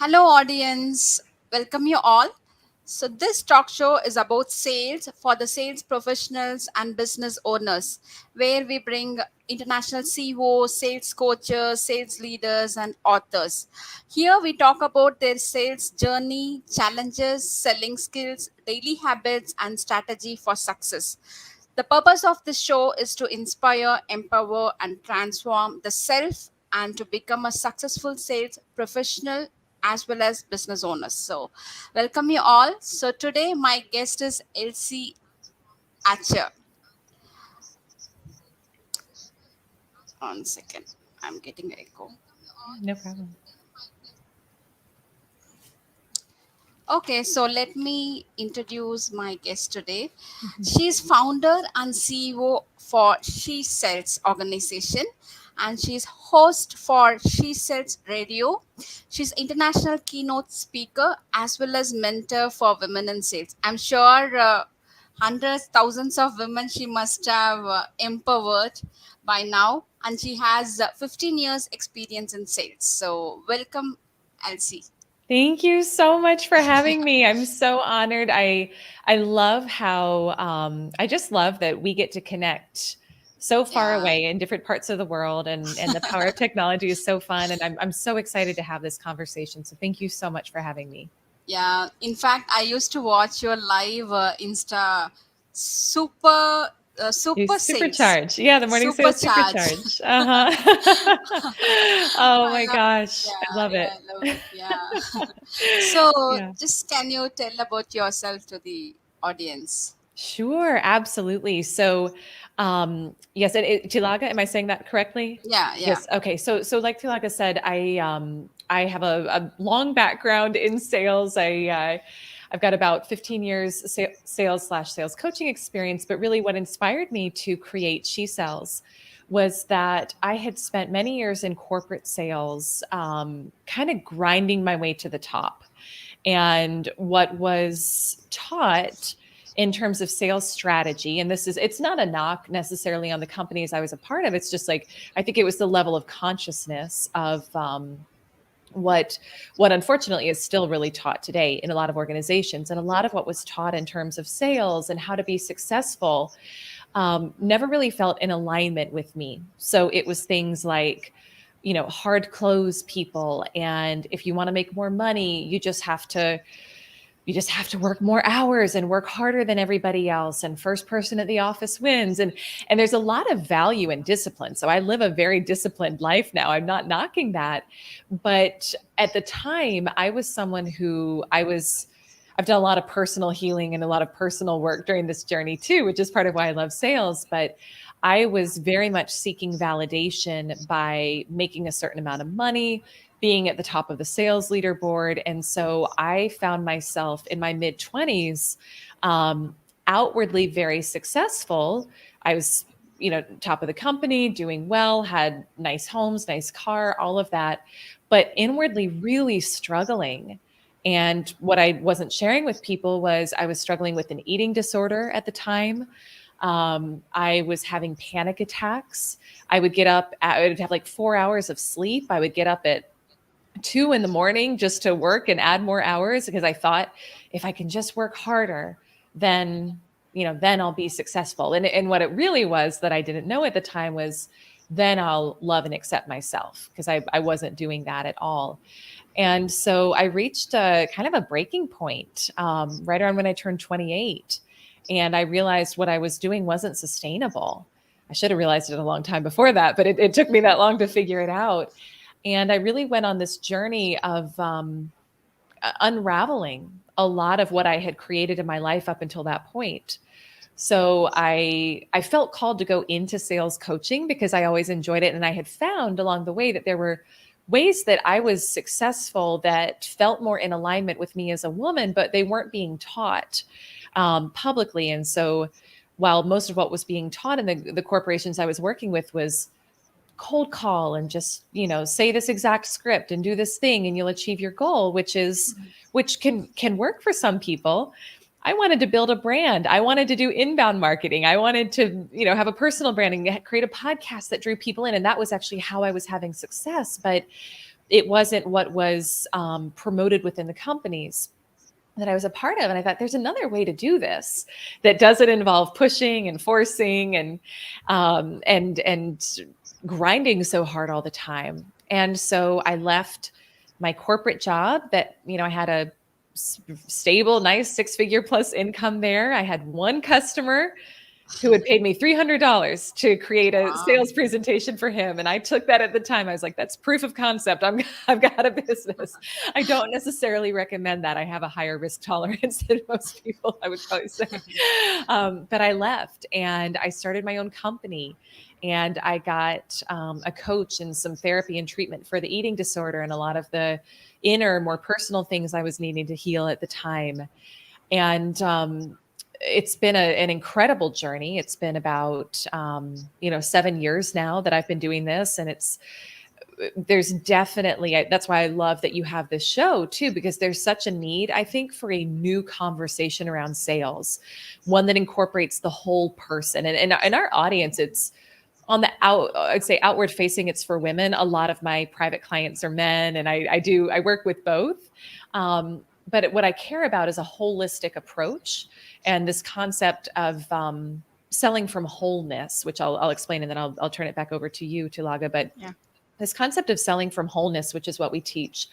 Hello, audience. Welcome you all. So, this talk show is about sales for the sales professionals and business owners, where we bring international CEOs, sales coaches, sales leaders, and authors. Here, we talk about their sales journey, challenges, selling skills, daily habits, and strategy for success. The purpose of this show is to inspire, empower, and transform the self and to become a successful sales professional as well as business owners. So, welcome you all. So, today my guest is Elyse Archer. One second, I'm getting echo. No problem. Okay, so let me introduce my guest today. Mhm. She's founder and CEO for She Sells organization, and she's host for She Sells Radio. She's international keynote speaker as well as mentor for women in sales. I'm sure hundreds, thousands of women she must have empowered by now, and she has 15 years experience in sales. So welcome, Elsie. Thank you so much for having me. I'm so honored. I love how I just love that we get to connect so far Yeah. away in different parts of the world, and the power of technology is so fun, and I'm so excited to have this conversation. So thank you so much for having me. Yeah, in fact, I used to watch your live Insta super You super sales, supercharge. Yeah, the morning sales supercharge. supercharge. Uh-huh. Oh I my love, gosh. I yeah, love yeah, it. I love it. Yeah. So, Yeah. just can you tell about yourself to the audience? Sure, absolutely. So, yes, Thilaga, am I saying that correctly? Yeah, yeah. Yes. Okay. So like Thilaga said, I have a long background in sales. I've got about 15 years sales/sales coaching experience, but really what inspired me to create She Sells was that I had spent many years in corporate sales, kind of grinding my way to the top. And what was taught in terms of sales strategy, and it's not a knock necessarily on the companies I was a part of, it's just like I think it was the level of consciousness of what unfortunately is still really taught today in a lot of organizations, and a lot of what was taught in terms of sales and how to be successful never really felt in alignment with me. So it was things like, hard close people, and if you want to make more money, you just have to work more hours and work harder than everybody else, and first person at the office wins. And there's a lot of value in discipline. So I live a very disciplined life now. I'm not knocking that, but at the time I was someone who I've done a lot of personal healing and a lot of personal work during this journey too, which is part of why I love sales. But I was very much seeking validation by making a certain amount of money, being at the top of the sales leaderboard. And so I found myself in my mid 20s, outwardly very successful. I was, top of the company, doing well, had nice homes, nice car, all of that, but inwardly really struggling. And what I wasn't sharing with people was I was struggling with an eating disorder at the time. I was having panic attacks. I would have like 4 hours of sleep. I would get up at 2 in the morning just to work and add more hours because I thought if I can just work harder, then then I'll be successful. And what it really was that I didn't know at the time was then I'll love and accept myself, because I wasn't doing that at all. And so I reached a kind of a breaking point right around when I turned 28. And I realized what I was doing wasn't sustainable. I should have realized it a long time before that, but it took me that long to figure it out. And I really went on this journey of unraveling a lot of what I had created in my life up until that point. So I felt called to go into sales coaching because I always enjoyed it, and I had found along the way that there were ways that I was successful that felt more in alignment with me as a woman, but they weren't being taught publicly. And so while most of what was being taught in the corporations I was working with was cold call and just say this exact script and do this thing and you'll achieve your goal, which can work for some people, I wanted to build a brand. I wanted to do inbound marketing. I wanted to, have a personal branding, create a podcast that drew people in. And that was actually how I was having success. But it wasn't what was promoted within the companies that I was a part of. And I thought there's another way to do this that doesn't involve pushing and forcing and grinding so hard all the time. And so I left my corporate job that, I had a stable, nice 6-figure plus income there. I had one customer who had paid me $300 to create a Wow. sales presentation for him. And I took that at the time. I was like, that's proof of concept. I've got a business. I don't necessarily recommend that. I have a higher risk tolerance than most people, I would probably say. But I left and I started my own company. And I got a coach and some therapy and treatment for the eating disorder and a lot of the inner, more personal things I was needing to heal at the time. And it's been an incredible journey. It's been about 7 years now that I've been doing this, and there's definitely, that's why I love that you have this show too, because there's such a need, I think, for a new conversation around sales, one that incorporates the whole person. And in our audience, it's on the I'd say outward facing, it's for women. A lot of my private clients are men, and I work with both. But what I care about is a holistic approach and this concept of selling from wholeness, which I'll explain, and then I'll turn it back over to you, Thilaga. But Yeah. this concept of selling from wholeness, which is what we teach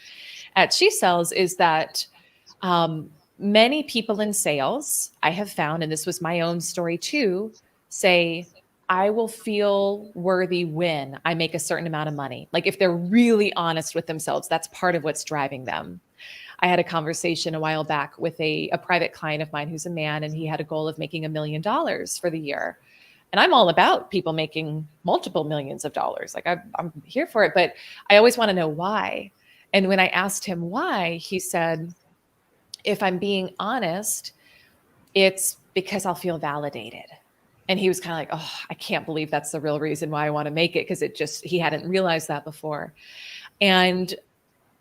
at She Sells, is that many people in sales, I have found, and this was my own story too, say, I will feel worthy when I make a certain amount of money. Like if they're really honest with themselves, that's part of what's driving them. I had a conversation a while back with a private client of mine who's a man, and he had a goal of making $1 million for the year. And I'm all about people making multiple millions of dollars. Like I'm here for it, but I always want to know why. And when I asked him why, he said, if I'm being honest, it's because I'll feel validated. And he was kind of like, oh, I can't believe that's the real reason why I want to make it. Cause he hadn't realized that before. And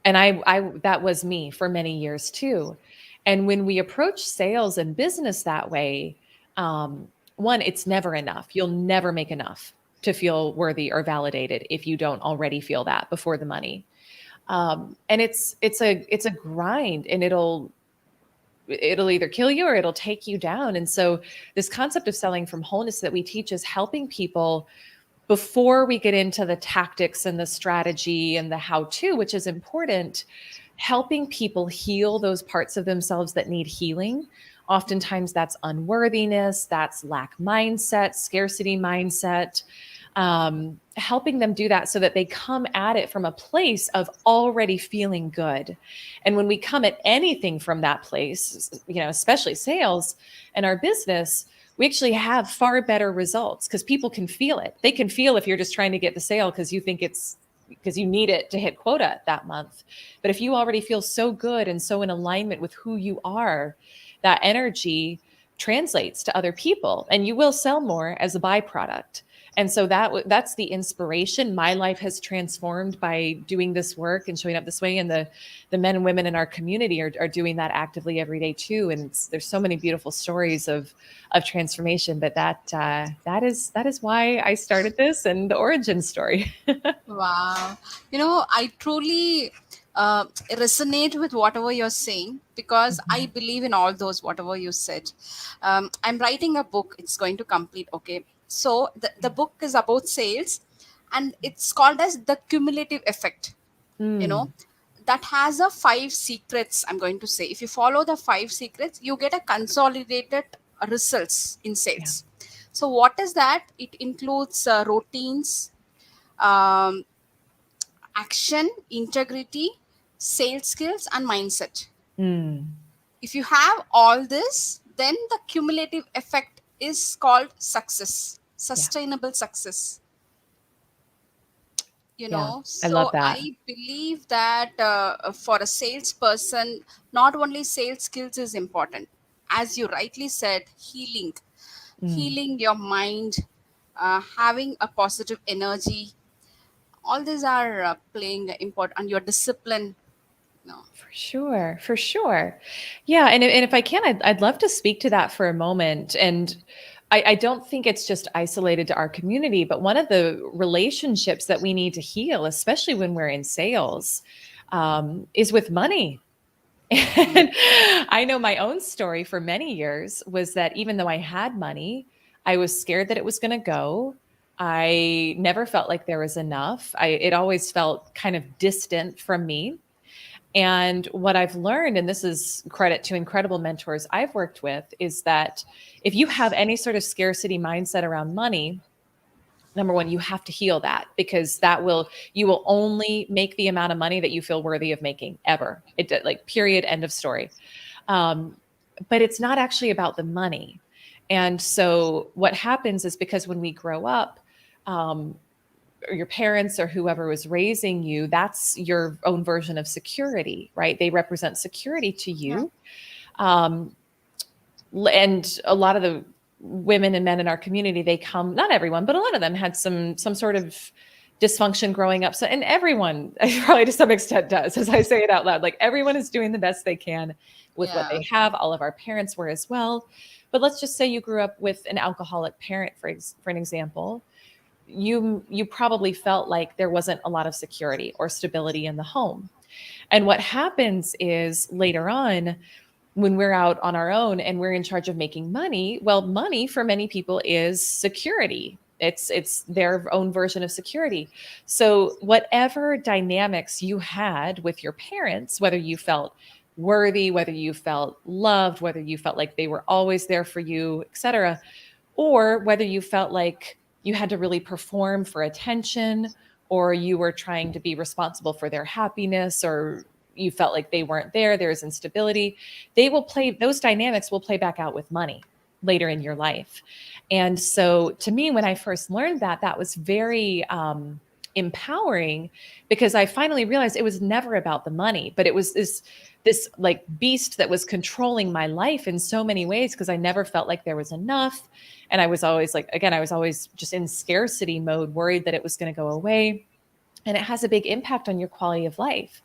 I that was me for many years too. And when we approach sales and business that way, one, it's never enough. You'll never make enough to feel worthy or validated if you don't already feel that before the money. And it's a grind, and it'll either kill you or it'll take you down. And so this concept of selling from wholeness that we teach is helping people before we get into the tactics and the strategy and the how to, which is important, helping people heal those parts of themselves that need healing. Oftentimes that's unworthiness, that's lack mindset, scarcity mindset, helping them do that so that they come at it from a place of already feeling good. And when we come at anything from that place, especially sales and our business, we actually have far better results because people can feel it. They can feel if you're just trying to get the sale because you think it's because you need it to hit quota that month. But if you already feel so good and so in alignment with who you are, that energy translates to other people and you will sell more as a byproduct. And so that's the inspiration. My life has transformed by doing this work and showing up this way. And the men and women in our community are doing that actively every day too. And there's so many beautiful stories of transformation. But that is why I started this and the origin story. Wow. I truly resonate with whatever you're saying because I believe in all those, whatever you said. I'm writing a book, it's going to complete. Okay. So the book is about sales and it's called as the Cumulative Effect. You know, Mm, that has a 5 secrets. I'm going to say, if you follow the 5 secrets, you get a consolidated results in yeah. sales. So what is that? It includes routines, um, action, integrity, sales skills, and mindset. Mm, If you have all this, then the cumulative effect is called success, yeah. sustainable success. Yeah. I love So that. I believe that for a salesperson, not only sales skills is important, as you rightly said, Mm, healing your mind, having a positive energy, all these are playing important, and your discipline. No. For sure, for sure. Yeah, and if I can, I'd love to speak to that for a moment. And I don't think it's just isolated to our community, but one of the relationships that we need to heal, especially when we're in sales, is with money. Mm. And I know my own story for many years was that even though I had money, I was scared that it was going to go. I never felt like there was enough. It always felt kind of distant from me. And what I've learned, and this is credit to incredible mentors I've worked with, is that if you have any sort of scarcity mindset around money, number one, you have to heal that, because you will only make the amount of money that you feel worthy of making ever. Like, period, end of story. Um, but it's not actually about the money. And so what happens is, because when we grow up, um, or your parents or whoever was raising you, that's your own version of security, right? They represent security to Yeah. you. Um, and a lot of the women and men in our community, they come, not everyone, but a lot of them had some sort of dysfunction growing up. So, and everyone probably to some extent does, as I say it out loud, like, everyone is doing the best they can with what Yeah. they have. All of our parents were as well. But let's just say you grew up with an alcoholic parent, for an example. You probably felt like there wasn't a lot of security or stability in the home. And what happens is, later on, when we're out on our own and we're in charge of making money, well, money for many people is security. It's their own version of security. So whatever dynamics you had with your parents, whether you felt worthy, whether you felt loved, whether you felt like they were always there for you, etc., or whether you felt like you had to really perform for attention, or you were trying to be responsible for their happiness, or you felt like they weren't there, there's instability, those dynamics will play back out with money later in your life. And so, to me, when I first learned that, that was very empowering, because I finally realized it was never about the money, but it was this like beast that was controlling my life in so many ways, because I never felt like there was enough. And I was always, like, again, I was always just in scarcity mode, worried that it was going to go away. And it has a big impact on your quality of life.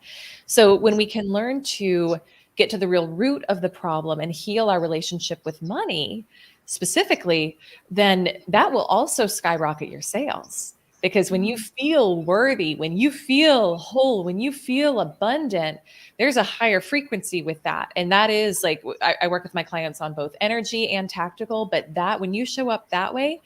So when we can learn to get to the real root of the problem and heal our relationship with money specifically, then that will also skyrocket your sales. Because when you Mm. feel worthy, when you feel whole, when you feel abundant, there's a higher frequency with that. And that is like, I work with my clients on both energy and tactical, but that when you show up that way,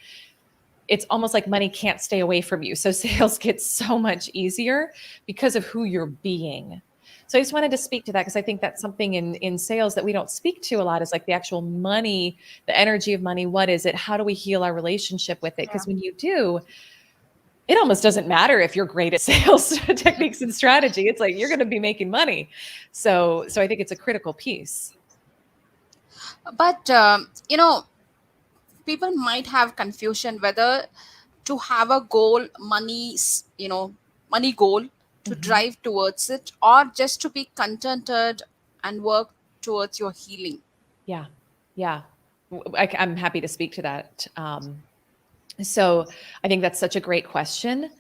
it's almost like money can't stay away from you. So sales gets so much easier because of who you're being. So I just wanted to speak to that, because I think that's something in sales that we don't speak to a lot, is like the actual money, the energy of money. What is it? How do we heal our relationship with it? Yeah. Because when you do, it almost doesn't matter if you're great at sales techniques and strategy. It's like, you're going to be making money. So I think it's a critical piece. But people might have confusion whether to have a goal, money goal, to Mhm. drive towards it, or just to be contented and work towards your healing. Yeah. Yeah. I'm happy to speak to that. So I think that's such a great question.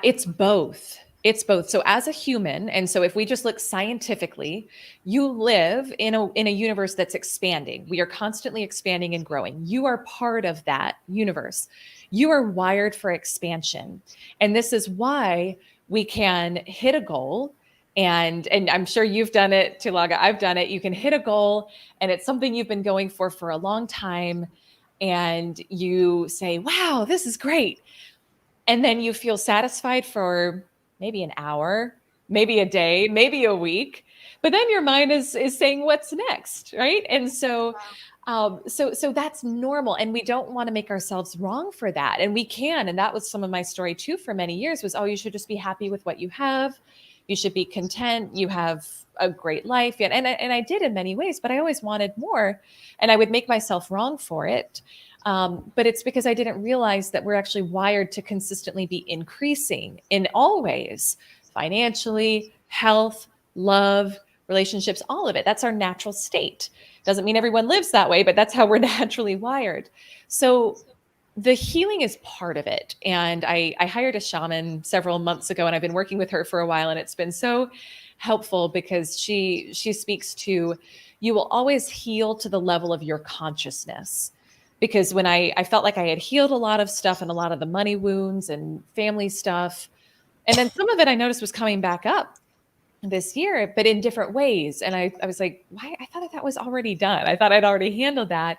It's both. It's both. So as a human, and so if we just look scientifically, you live in a universe that's expanding. We are constantly expanding and growing. You are part of that universe. You are wired for expansion. And this is why we can hit a goal. And I'm sure you've done it, Thilaga. I've done it. You can hit a goal, and it's something you've been going for a long time. And you say, wow, this is great. And then you feel satisfied for maybe an hour, maybe a day, maybe a week, but then your mind is saying, what's next, right? And so that's normal, and we don't want to make ourselves wrong for that. And we can, and that was some of my story too for many years, was, oh, you should just be happy with what you have, you should be content, you have a great life. And I did in many ways, but I always wanted more, and I would make myself wrong for it. But it's because I didn't realize that we're actually wired to consistently be increasing in all ways: financially, health, love, relationships, all of it. That's our natural state. Doesn't mean everyone lives that way, but that's how we're naturally wired. So the healing is part of it. And I hired a shaman several months ago, and I've been working with her for a while, and it's been so helpful because she speaks to, you will always heal to the level of your consciousness. Because when I felt like I had healed a lot of stuff and a lot of the money wounds and family stuff, and then some of it I noticed was coming back up this year, but in different ways. And I was like, why? I thought that was already done. I thought I'd already handled that.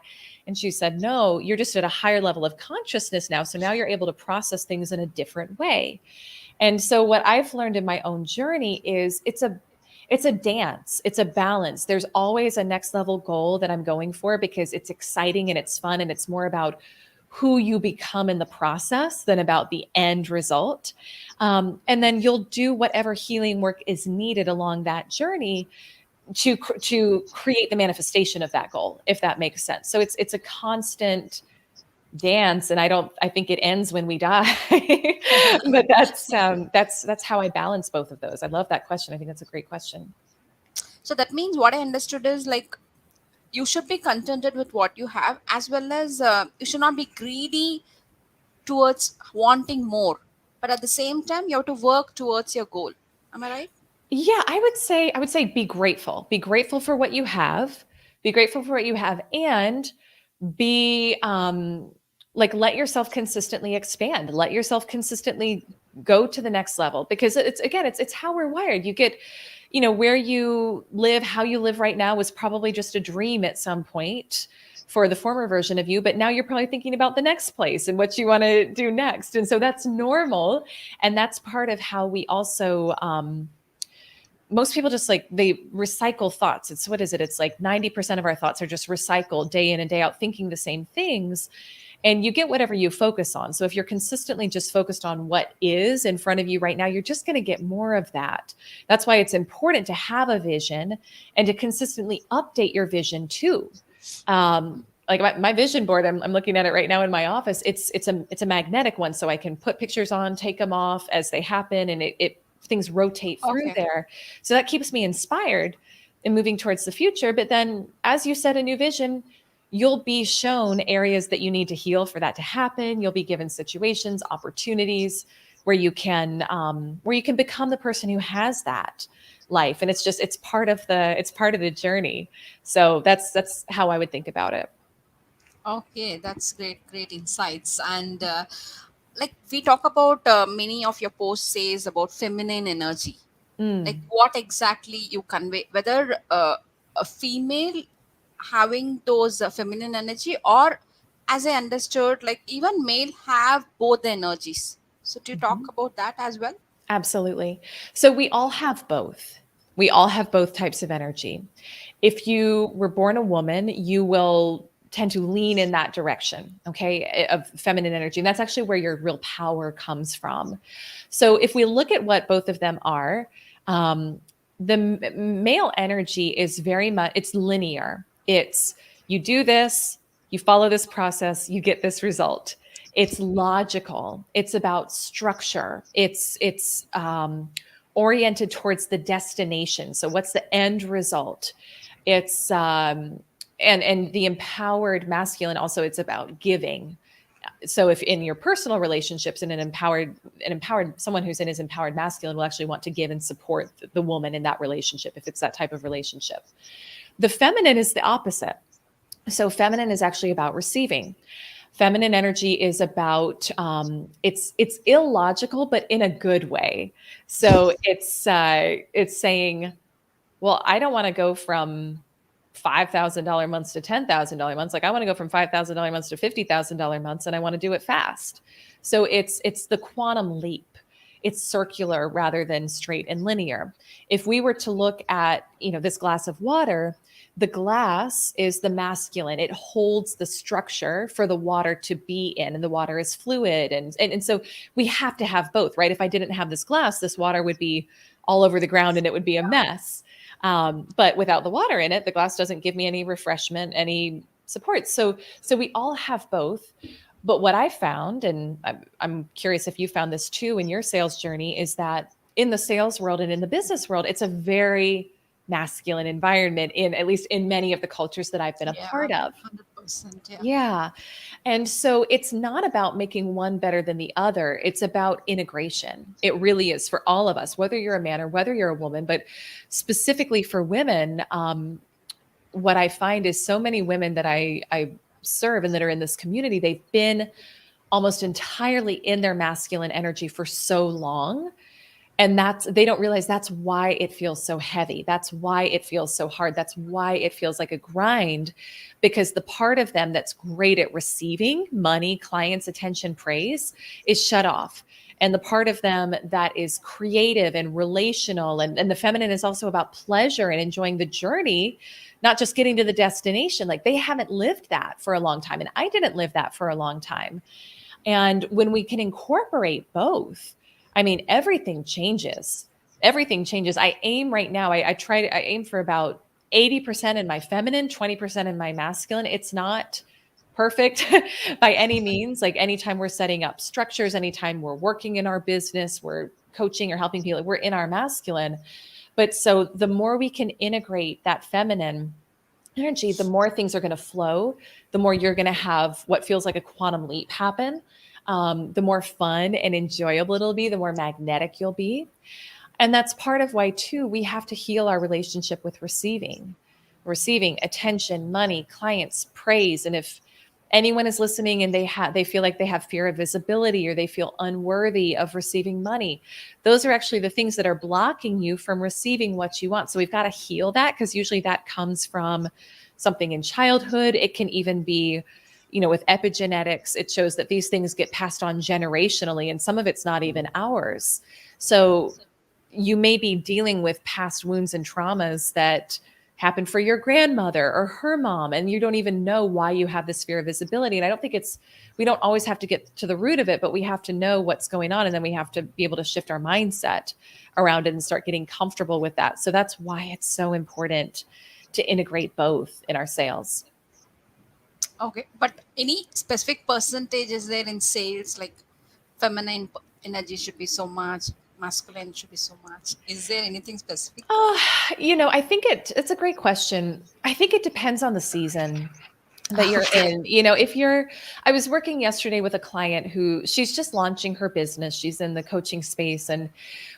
And she said, no, you're just at a higher level of consciousness now. So now you're able to process things in a different way. And so what I've learned in my own journey is it's a dance, it's a balance. There's always a next level goal that I'm going for because it's exciting and it's fun and it's more about who you become in the process than about the end result. And then you'll do whatever healing work is needed along that journey to create the manifestation of that goal, if that makes sense. So it's a constant dance, and I think it ends when we die. But that's how I balance both of those. I love that question. I think that's a great question. So that means what I understood is like you should be contented with what you have, as well as you should not be greedy towards wanting more, but at the same time you have to work towards your goal. Am I right? Yeah, I would say be grateful. Be grateful for what you have. Be grateful for what you have, and be like, let yourself consistently expand. Let yourself consistently go to the next level, because it's how we're wired. You get, where you live, how you live right now was probably just a dream at some point for the former version of you, but now you're probably thinking about the next place and what you want to do next. And so that's normal, and that's part of how we also most people just like they recycle thoughts. It's what is it? It's like 90% of our thoughts are just recycled day in and day out, thinking the same things. And you get whatever you focus on. So if you're consistently just focused on what is in front of you right now, you're just going to get more of that. That's why it's important to have a vision and to consistently update your vision too. Like my vision board, I'm looking at it right now in my office. It's a magnetic one, so I can put pictures on, take them off as they happen, and it things rotate through Okay. there. So that keeps me inspired and moving towards the future. But then, as you set a new vision, you'll be shown areas that you need to heal for that to happen. You'll be given situations, opportunities where you can become the person who has that life. And it's part of the journey. So that's how I would think about it. Okay, that's great insights. And like we talk about many of your posts says about feminine energy. Like Mm. what exactly you convey, whether a female having those feminine energy, or as I understood, like even male have both the energies. So to talk Mhm. about that as well. Absolutely. So we all have both. We all have both types of energy. If you were born a woman, you will tend to lean in that direction, okay, of feminine energy. And that's actually where your real power comes from. So if we look at what both of them are, um, the male energy is very much, it's linear. It's you do this, you follow this process, you get this result. It's logical. It's about structure. It's oriented towards the destination. So what's the end result? It's and the empowered masculine also, it's about giving. So if in your personal relationships, and an empowered someone who's in his empowered masculine will actually want to give and support the woman in that relationship, if it's that type of relationship. The feminine is the opposite. So feminine is actually about receiving. Feminine energy is about it's illogical, but in a good way. So it's saying, well, I don't want to go from $5,000 months to $10,000 months. Like I want to go from $5,000 months to $50,000 months, and I want to do it fast. So it's the quantum leap. It's circular rather than straight and linear. If we were to look at, this glass of water, the glass is the masculine. It holds the structure for the water to be in, and the water is fluid. And so we have to have both, right? If I didn't have this glass, this water would be all over the ground and it would be a mess. But without the water in it, the glass doesn't give me any refreshment, any support. So we all have both. But what I found, and I'm curious if you found this too in your sales journey, is that in the sales world and in the business world, it's a very masculine environment, in at least in many of the cultures that I've been a Yeah, part of. Yeah. Yeah. And so it's not about making one better than the other. It's about integration. It really is for all of us, whether you're a man or whether you're a woman. But specifically for women, what I find is so many women that I serve and that are in this community, they've been almost entirely in their masculine energy for so long, and that's they don't realize that's why it feels so heavy, that's why it feels so hard, that's why it feels like a grind, because the part of them that's great at receiving money, clients, attention, praise is shut off, and the part of them that is creative and relational, and the feminine is also about pleasure and enjoying the journey, not just getting to the destination. Like, they haven't lived that for a long time, and I didn't live that for a long time. And when we can incorporate both, I mean, everything changes. Everything changes. I aim right now, I aim for about 80% in my feminine, 20% in my masculine. It's not perfect by any means. Like, anytime we're setting up structures, anytime we're working in our business, we're coaching or helping people, we're in our masculine. But so the more we can integrate that feminine energy, the more things are going to flow, the more you're going to have what feels like a quantum leap happen. The more fun and enjoyable it'll be, the more magnetic you'll be. And that's part of why, too, we have to heal our relationship with receiving attention, money, clients, praise. And if anyone is listening and they feel like they have fear of visibility, or they feel unworthy of receiving money, those are actually the things that are blocking you from receiving what you want. So we've got to heal that, because usually that comes from something in childhood. It can even be, with epigenetics, it shows that these things get passed on generationally, and some of it's not even ours. So you may be dealing with past wounds and traumas that happened for your grandmother or her mom, and you don't even know why you have this fear of visibility. And I don't think we don't always have to get to the root of it, but we have to know what's going on, and then we have to be able to shift our mindset around it and start getting comfortable with that. So that's why it's so important to integrate both in our sales. Okay, but any specific percentage is there in sales? Like energy should be so much, masculine should be so much. Is there anything specific? Oh, I think it's a great question. I think it depends on the season that you're Okay. in. If I was working yesterday with a client who she's just launching her business. She's in the coaching space. And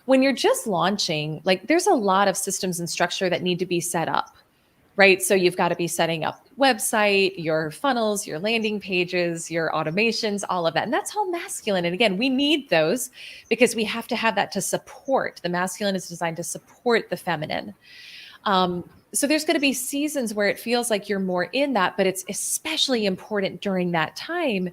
when you're just launching, like, there's a lot of systems and structure that need to be set up, right? So you've got to be setting up website, your funnels, your landing pages, your automations, all of that. And that's all masculine. And again, we need those because we have to have that to support. The masculine is designed to support the feminine. So there's going to be seasons where it feels like you're more in that, but it's especially important during that time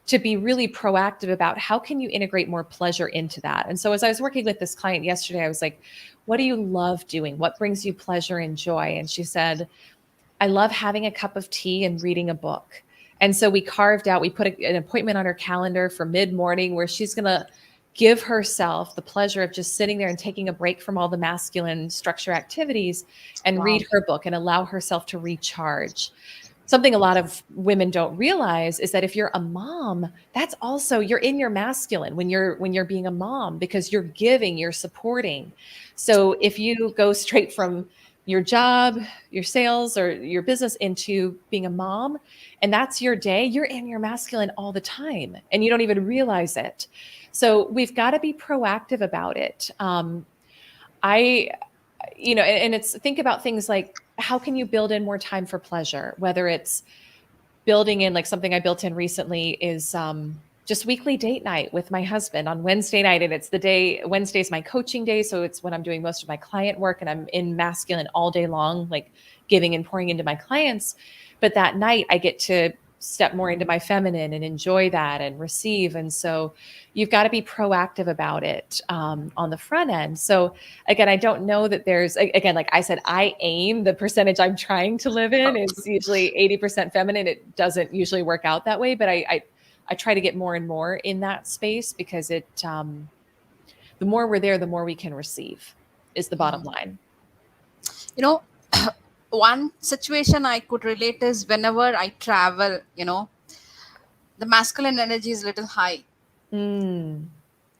to be really proactive about how can you integrate more pleasure into that. And so as I was working with this client yesterday, I was like, what do you love doing? What brings you pleasure and joy? And she said, I love having a cup of tea and reading a book. And so we put an appointment on her calendar for mid-morning where she's going to give herself the pleasure of just sitting there and taking a break from all the masculine structure activities and Wow. read her book and allow herself to recharge. Something a lot of women don't realize is that if you're a mom, that's also, you're in your masculine when you're being a mom, because you're giving, you're supporting. So if you go straight from your job, your sales, or your business into being a mom, and that's your day, you're in your masculine all the time and you don't even realize it. So we've got to be proactive about it. I and it's, think about things like, how can you build in more time for pleasure? Whether it's building in, like, something I built in recently is just weekly date night with my husband on Wednesday night. And it's the day, Wednesday's my coaching day. So it's when I'm doing most of my client work and I'm in masculine all day long, like giving and pouring into my clients. But that night I get to step more into my feminine and enjoy that and receive. And so you've got to be proactive about it on the front end. So again, I don't know that again, like I said, I aim, the percentage I'm trying to live in is usually 80% feminine. It doesn't usually work out that way, but I try to get more and more in that space, because the more we're there, the more we can receive, is the bottom line. You know, one situation I could relate is whenever I travel, the masculine energy is little high. Mm,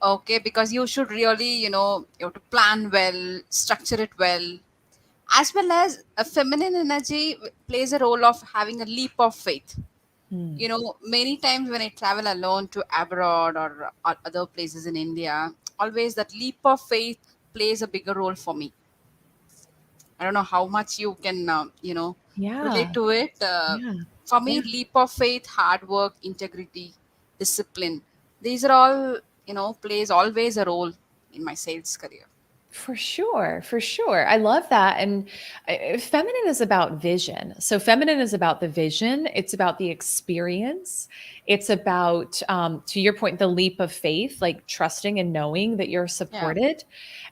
Okay, because you should really, you have to plan well, structure it well, as well as a feminine energy plays a role of having a leap of faith. Mm. Many times when I travel alone to abroad or other places in India, always that leap of faith plays a bigger role for me. I don't know how much you can, relate Yeah. to it. Yeah. For me, Yeah. leap of faith, hard work, integrity, discipline. These are all, plays always a role in my sales career. For sure, for sure. I love that. And feminine is about vision. So, feminine is about the vision, it's about the experience. It's about, to your point, the leap of faith, like trusting and knowing that you're Yeah. supported.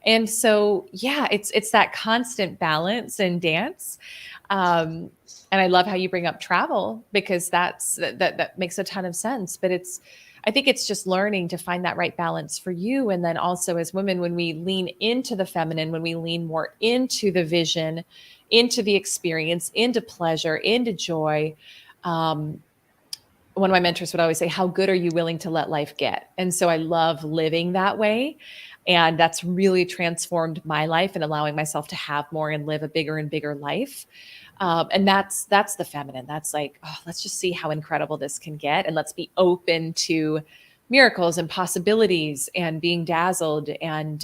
And so, yeah, it's that constant balance and dance. Um, and I love how you bring up travel because that makes a ton of sense. But I think it's just learning to find that right balance for you. And then also as women, when we lean into the feminine, when we lean more into the vision, into the experience, into pleasure, into joy. Um, One of my mentors would always say, how good are you willing to let life get? And so I love living that way. And that's really transformed my life and allowing myself to have more and live a bigger and bigger life. And that's the feminine. That's like, oh, let's just see how incredible this can get, and let's be open to miracles and possibilities, and being dazzled, and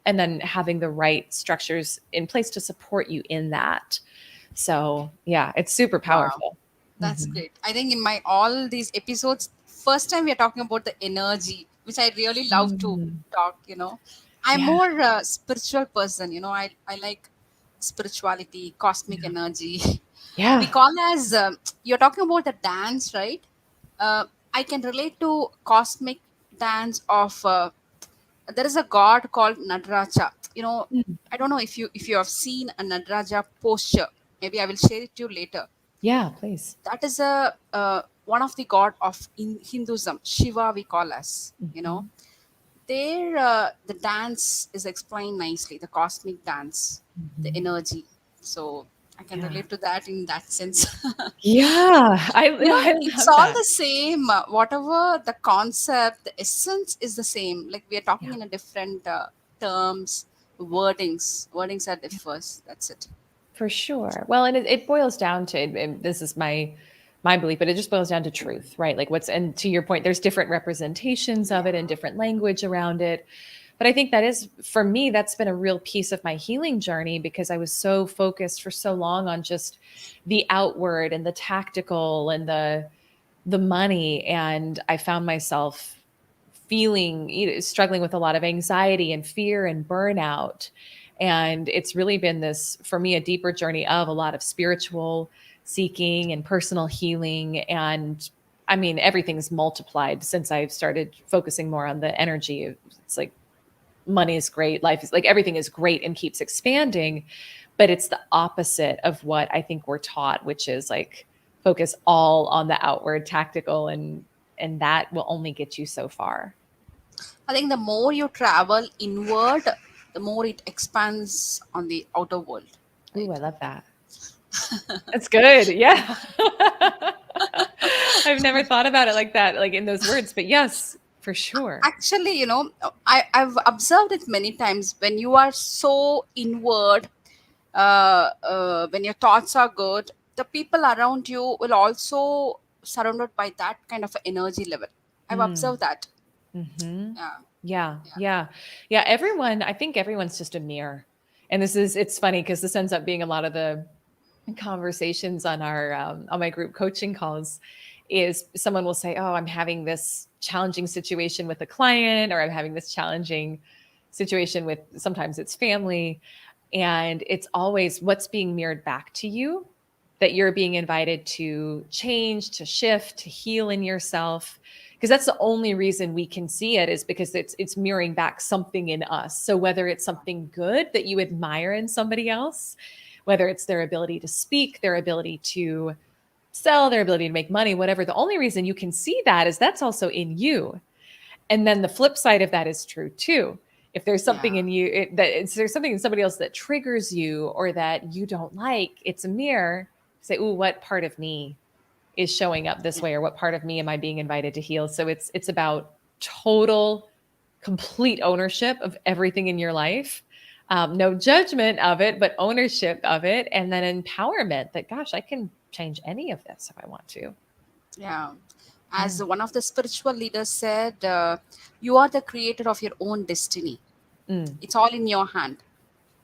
then having the right structures in place to support you in that. So yeah, it's super Wow. powerful. That's Hmm. great. I think in my all these episodes, first time we are talking about the energy, which I really love to Mm, talk. I'm yeah, more a spiritual person. I like spirituality, cosmic yeah, energy. We yeah. call as you're talking about the dance, right? I can relate to cosmic dance of there is a god called Nadraja. Mm, I don't know if you have seen a Nadraja posture. Maybe I will share it to you later. yeah, please. That is a one of the god of in Hinduism, Shiva we call as. Hmm. There the dance is explained nicely, the cosmic dance, the Hmm. energy. So I can Yeah, relate to that in that sense. yeah. I It's love all that. the same. Whatever the concept, the essence is the same. Like we are talking Yeah. in a different terms, wordings are differs. That's it. For sure. Well, and it boils down to, and this is my belief, but it just boils down to truth, right? Like what's, and to your point, there's different representations of Yeah. it and different language around it. But I think that is, for me, that's been a real piece of my healing journey, because I was so focused for so long on just the outward and the tactical and the money, and I found myself feeling, struggling with a lot of anxiety and fear and burnout. And it's really been this, for me, a deeper journey of a lot of spiritual seeking and personal healing. And I mean, everything's multiplied since I've started focusing more on the energy. It's like money is great, life is like, everything is great and keeps expanding. But it's the opposite of what I think we're taught, which is like focus all on the outward tactical, and that will only get you so far. I think the more you travel inward, the more it expands on the outer world, Ooh, right? I love that. That's good. Yeah. I've never thought about it like that, like in those words, but yes, for sure. Actually, I've observed it many times when you are so inward, when your thoughts are good, the people around you will also surrounded by that kind of energy level. I've Mm. observed that. Hmm. Yeah. Yeah. Yeah. Yeah. Yeah. I think everyone's just a mirror. And it's funny because this ends up being a lot of the conversations on our, on my group coaching calls. Is someone will say, oh, I'm having this challenging situation with a client, or I'm having this challenging situation with, sometimes it's family. And it's always what's being mirrored back to you, that you're being invited to change, to shift, to heal in yourself. Because that's the only reason we can see it, is because it's mirroring back something in us. So whether it's something good that you admire in somebody else, whether it's their ability to speak, their ability to sell, their ability to make money, whatever, the only reason you can see that is that's also in you. And then the flip side of that is true too. If there's Yeah. something in you, there's something in somebody else that triggers you or that you don't like, it's a mirror. Say, ooh, what part of me is showing up this Yeah. way, or what part of me am I being invited to heal? So it's about total, complete ownership of everything in your life. No judgment of it, but ownership of it. And then empowerment that, gosh, I can change any of this if I want to. Yeah. Yeah. As one of the spiritual leaders said, you are the creator of your own destiny. Mm, It's all in your hand.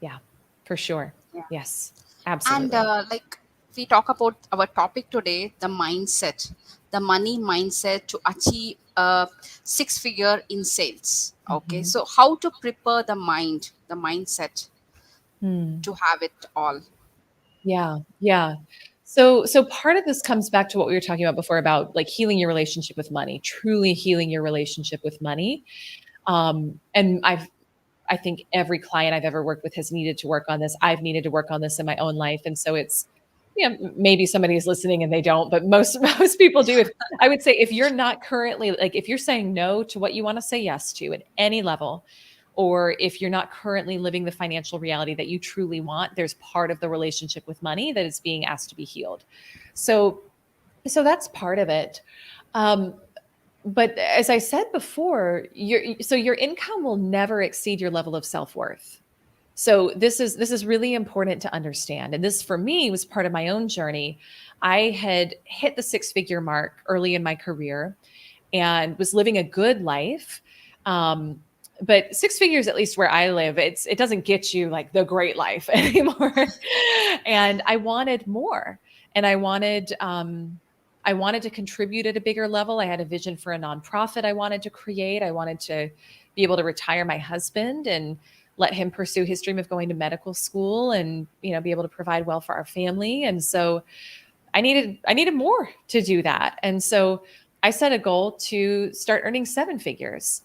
yeah, for sure. Yeah. Yes, And absolutely. like we talk about our topic today, the mindset, the money mindset to achieve a six figure in sales. Okay. Mhm. So, how to prepare the mind, the mindset Hmm. to have it all? Yeah, yeah. So part of this comes back to what we were talking about before about like healing your relationship with money, truly healing your relationship with money. And I think every client I've ever worked with has needed to work on this. I've needed to work on this in my own life. And so it's, maybe somebody is listening and they don't, but most most people do. If I would say if you're not currently like if you're saying no to what you want to say yes to at any level, or if you're not currently living the financial reality that you truly want, there's part of the relationship with money that is being asked to be healed. So that's part of it. Um, but as I said before, your income will never exceed your level of self-worth. So this is really important to understand. And this for me was part of my own journey. I had hit the six-figure mark early in my career and was living a good life. Um, but six figures, at least where I live, it doesn't get you like the great life anymore. And I wanted more. And I wanted to contribute at a bigger level. I had a vision for a nonprofit I wanted to create. I wanted to be able to retire my husband and let him pursue his dream of going to medical school and be able to provide well for our family. And so I needed more to do that. And so I set a goal to start earning seven figures.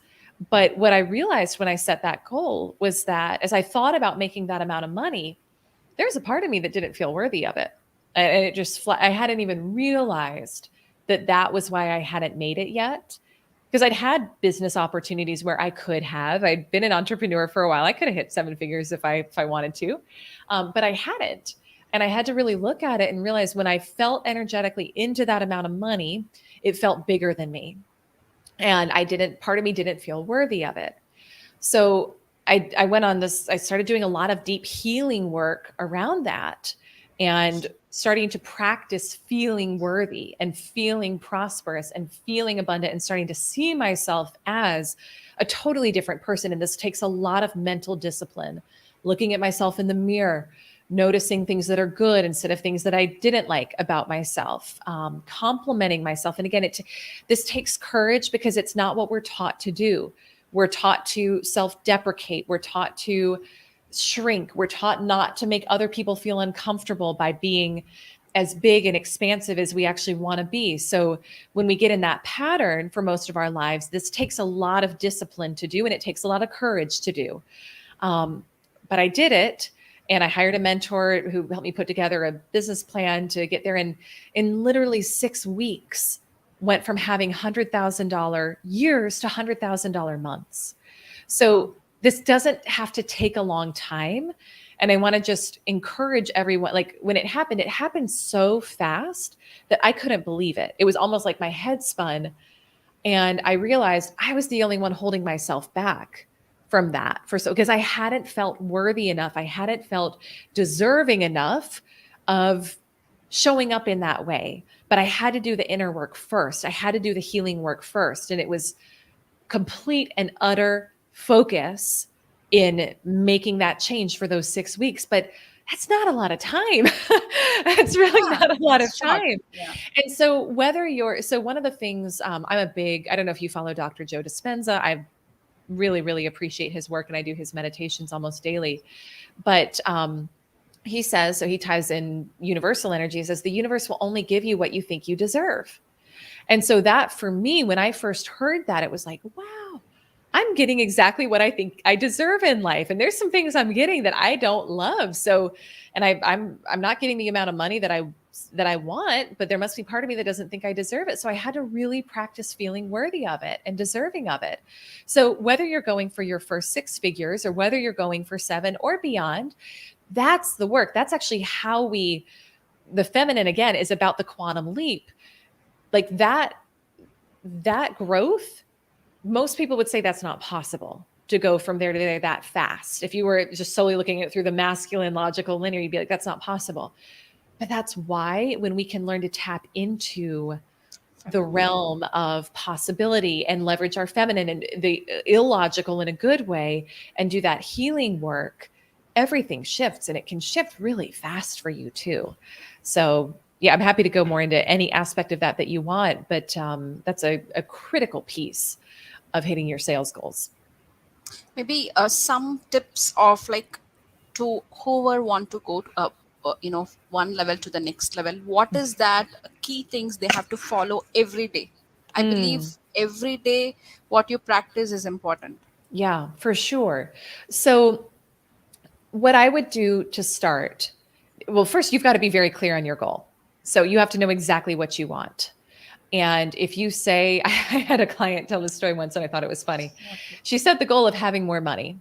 But what I realized when I set that goal was that as I thought about making that amount of money, there's a part of me that didn't feel worthy of it. And it just, I hadn't even realized that that was why I hadn't made it yet. Because I'd had business opportunities where I could have. I'd been an entrepreneur for a while. I could have hit seven figures if I wanted to, but I hadn't. And I had to really look at it and realize when I felt energetically into that amount of money, it felt bigger than me. And part of me didn't feel worthy of it. So I went on this, I started doing a lot of deep healing work around that and starting to practice feeling worthy and feeling prosperous and feeling abundant and starting to see myself as a totally different person. And this takes a lot of mental discipline, looking at myself in the mirror, noticing things that are good instead of things that I didn't like about myself, complimenting myself. And again, this takes courage because it's not what we're taught to do. We're taught to self deprecate. We're taught to shrink. We're taught not to make other people feel uncomfortable by being as big and expansive as we actually want to be. So when we get in that pattern for most of our lives, this takes a lot of discipline to do and it takes a lot of courage to do. Um, but I did it. And I hired a mentor who helped me put together a business plan to get there. And in literally 6 weeks, went from having $100,000 years to $100,000 months. Wow. So this doesn't have to take a long time. And I want to just encourage everyone. Like when it happened so fast that I couldn't believe it. It was almost like my head spun. And I realized I was the only one holding myself back from that for so because I hadn't felt worthy enough. I hadn't felt deserving enough of showing up in that way. But I had to do the inner work first. I had to do the healing work first. And it was complete and utter focus in making that change for those 6 weeks. But that's not a lot of time. It's really Yeah, not a lot of it's short. time. Yeah. And so one of the things, I don't know if you follow Dr. Joe Dispenza. I really, really appreciate his work and I do his meditations almost daily. But he says, so he ties in universal energy. He says, the universe will only give you what you think you deserve. And so that for me, when I first heard that, it was like, wow, I'm getting exactly what I think I deserve in life. And there's some things I'm getting that I don't love. So, and I'm not getting the amount of money that I want, but there must be part of me that doesn't think I deserve it. So I had to really practice feeling worthy of it and deserving of it. So whether you're going for your first six figures or whether you're going for seven or beyond, that's the work. That's actually how the feminine again is about the quantum leap. Like that growth, most people would say that's not possible. to go from there to there that fast. If you were just solely looking at it through the masculine logical linear, you'd be like, that's not possible. But that's why when we can learn to tap into the realm of possibility and leverage our feminine and the illogical in a good way and do that healing work, everything shifts, and it can shift really fast for you too. So yeah, I'm happy to go more into any aspect of that you want, but that's a critical piece of hitting your sales goals. Maybe some tips of like to whoever want to go to, one level to the next level. What is that key things they have to follow every day? I believe Mm, every day what you practice is important. yeah, for sure. So what I would do to start, well, first you've got to be very clear on your goal. So you have to know exactly what you want. And if you say, I had a client tell this story once and I thought it was funny. Okay. She set the goal of having more money.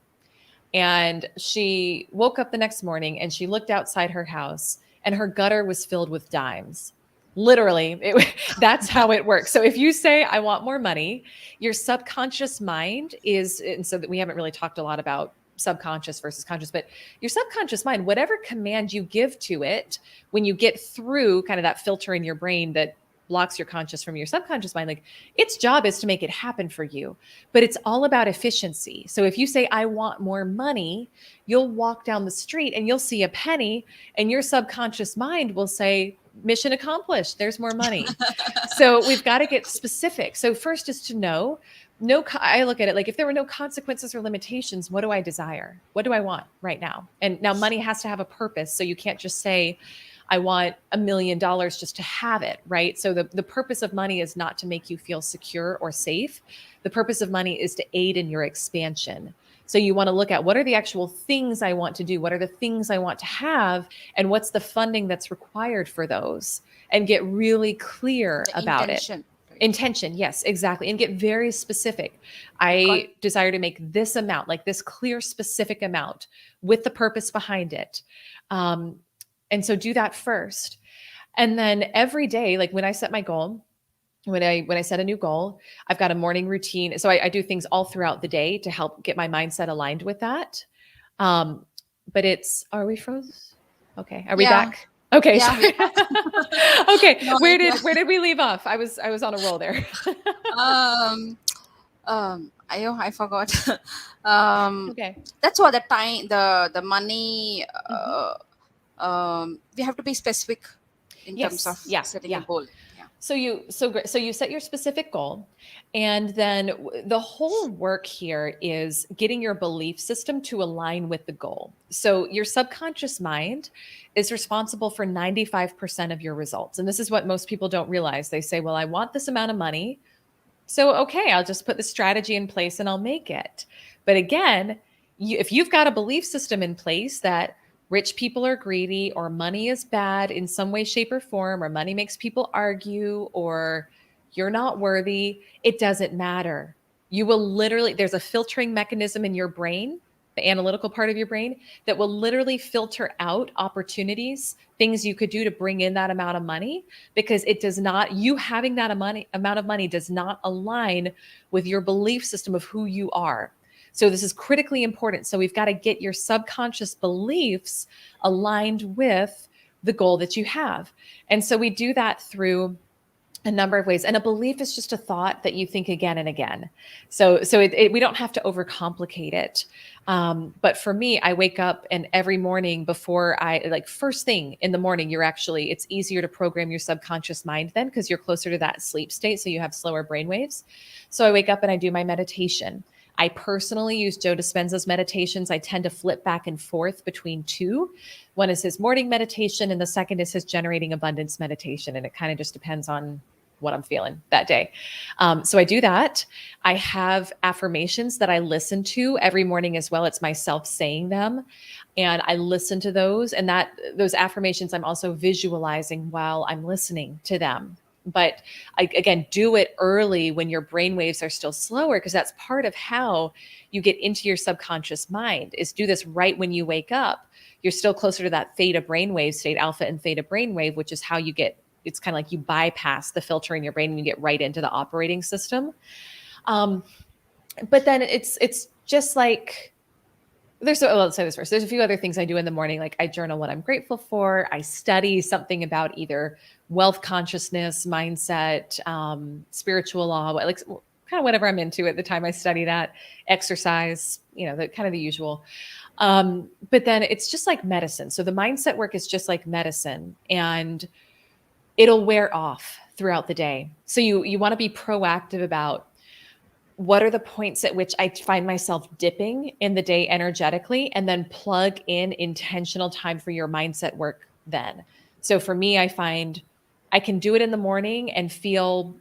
And she woke up the next morning and she looked outside her house and her gutter was filled with dimes. Literally, that's how it works. So if you say, I want more money, your subconscious mind is, and so that we haven't really talked a lot about subconscious versus conscious, but your subconscious mind, whatever command you give to it, when you get through kind of that filter in your brain that blocks your conscious from your subconscious mind, like its job is to make it happen for you, but it's all about efficiency. So if you say, I want more money, you'll walk down the street and you'll see a penny and your subconscious mind will say, mission accomplished, there's more money. So we've got to get specific. So first is to know, I look at it like if there were no consequences or limitations, what do I desire? What do I want right now? And now money has to have a purpose. So you can't just say, I want $1 million just to have it, right? So the purpose of money is not to make you feel secure or safe. The purpose of money is to aid in your expansion. So you want to look at what are the actual things I want to do? What are the things I want to have? And what's the funding that's required for those? And get really clear The about it. intention, right? Intention, yes, exactly. And get very specific. Got I desire to make this amount, like this clear, specific amount with the purpose behind it. And so do that first. And then every day, like when I set my goal, when I set a new goal, I've got a morning routine. So I do things all throughout the day to help get my mindset aligned with that. Um, but are we froze? Okay. Are we Yeah, back? Okay. yeah, we Sorry. have. Okay. No Where did we leave off? I was on a roll there. um I forgot. um Okay. that's what the time, the money, Mhm. we have to be specific in terms of Yes. Yeah. setting a Yeah. goal. Yeah. So you set your specific goal, and then the whole work here is getting your belief system to align with the goal. So your subconscious mind is responsible for 95% of your results. And this is what most people don't realize. They say, well, I want this amount of money. So, okay, I'll just put the strategy in place and I'll make it. But again, if you've got a belief system in place that rich people are greedy or money is bad in some way, shape, or form, or money makes people argue, or you're not worthy, it doesn't matter. You will literally, there's a filtering mechanism in your brain, the analytical part of your brain, that will literally filter out opportunities, things you could do to bring in that amount of money, because it does not, you having that amount of money does not align with your belief system of who you are. So this is critically important. So we've got to get your subconscious beliefs aligned with the goal that you have. And so we do that through a number of ways. And a belief is just a thought that you think again and again. So we don't have to overcomplicate it. But for me, I wake up and every morning before first thing in the morning, it's easier to program your subconscious mind then because you're closer to that sleep state. So you have slower brain waves. So I wake up and I do my meditation. I personally use Joe Dispenza's meditations. I tend to flip back and forth between two. One is his morning meditation, and the second is his generating abundance meditation. And it kind of just depends on what I'm feeling that day. So I do that. I have affirmations that I listen to every morning as well. It's myself saying them, and I listen to those. And those affirmations, I'm also visualizing while I'm listening to them. But again, do it early when your brain waves are still slower, because that's part of how you get into your subconscious mind, is do this right when you wake up. You're still closer to that theta brainwave state, alpha and theta brainwave, which is how it's kind of like you bypass the filter in your brain and you get right into the operating system. But then it's just like let's say this first. There's a few other things I do in the morning. Like I journal what I'm grateful for. I study something about either wealth consciousness, mindset, spiritual law, like kind of whatever I'm into at the time I study that. Exercise, the kind of the usual. But then it's just like medicine. So the mindset work is just like medicine, and it'll wear off throughout the day. So you want to be proactive about what are the points at which I find myself dipping in the day energetically, and then plug in intentional time for your mindset work then. So for me, I find I can do it in the morning and feel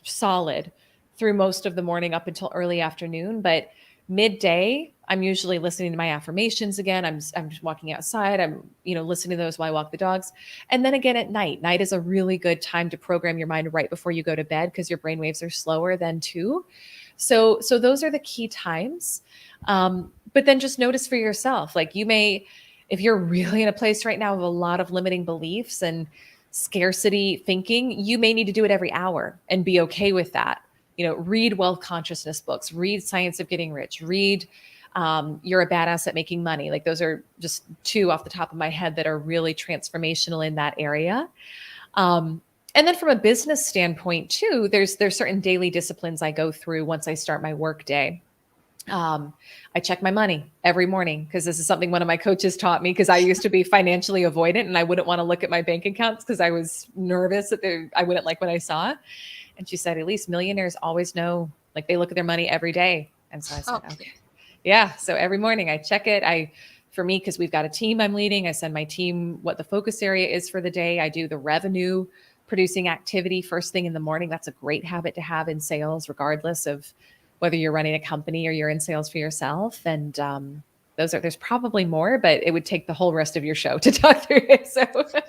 solid through most of the morning up until early afternoon. But midday, I'm usually listening to my affirmations again. I'm just walking outside. I'm, listening to those while I walk the dogs. And then again at night. Night is a really good time to program your mind right before you go to bed because your brain waves are slower then too. So those are the key times. But then just notice for yourself, like if you're really in a place right now of a lot of limiting beliefs and scarcity thinking, you may need to do it every hour and be okay with that. Read wealth consciousness books, read Science of Getting Rich, read You're a Badass at Making Money. Like those are just two off the top of my head that are really transformational in that area. And then from a business standpoint too, there's certain daily disciplines I go through once I start my work day. I check my money every morning because this is something one of my coaches taught me, because I used to be financially avoidant and I wouldn't want to look at my bank accounts because I was nervous that I wouldn't like what I saw. And she said, at least millionaires always know, like they look at their money every day. And so I said, okay. Yeah. So every morning I check it. For me, because we've got a team I'm leading, I send my team what the focus area is for the day. I do the revenue producing activity first thing in the morning. That's a great habit to have in sales, regardless of whether you're running a company or you're in sales for yourself. And there's probably more, but it would take the whole rest of your show to talk through it. So